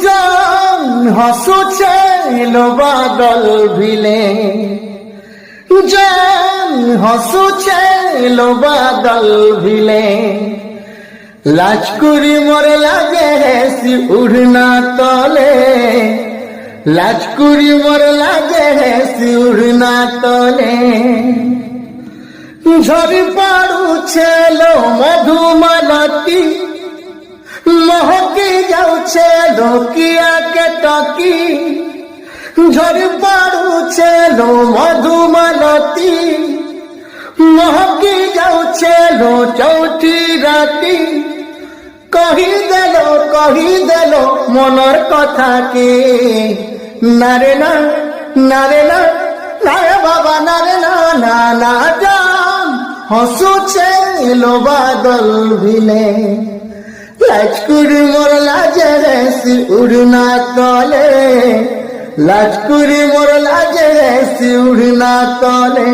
জান হসুছে লো বাদল ভিলে, জান হসুছে লো বাদল ভিলে, লাজ করি মোর লাগে হেসি উড়না তলে, লাজ করি মোর লাগে হেসি উড়না তলে। ঝরি পাড়ুছে লো মধুমালতী, মহকি যাচ্ছে ঢোকিয়া কে টকি, ঝরি পাড়ুছে লো মধুমালতী, মহকি যাচ্ছে লো চৌঠি রাতি। কহি দেল মনর কথা কে, নারে না নারে না নারে বাবা নারে না না না। জান হসুছে লো বাদল ভিলে, লাজ করি মোর লাজে হেসি উড়না তলে, লাজ করি মোর লাজে হেসি উড়না তলে।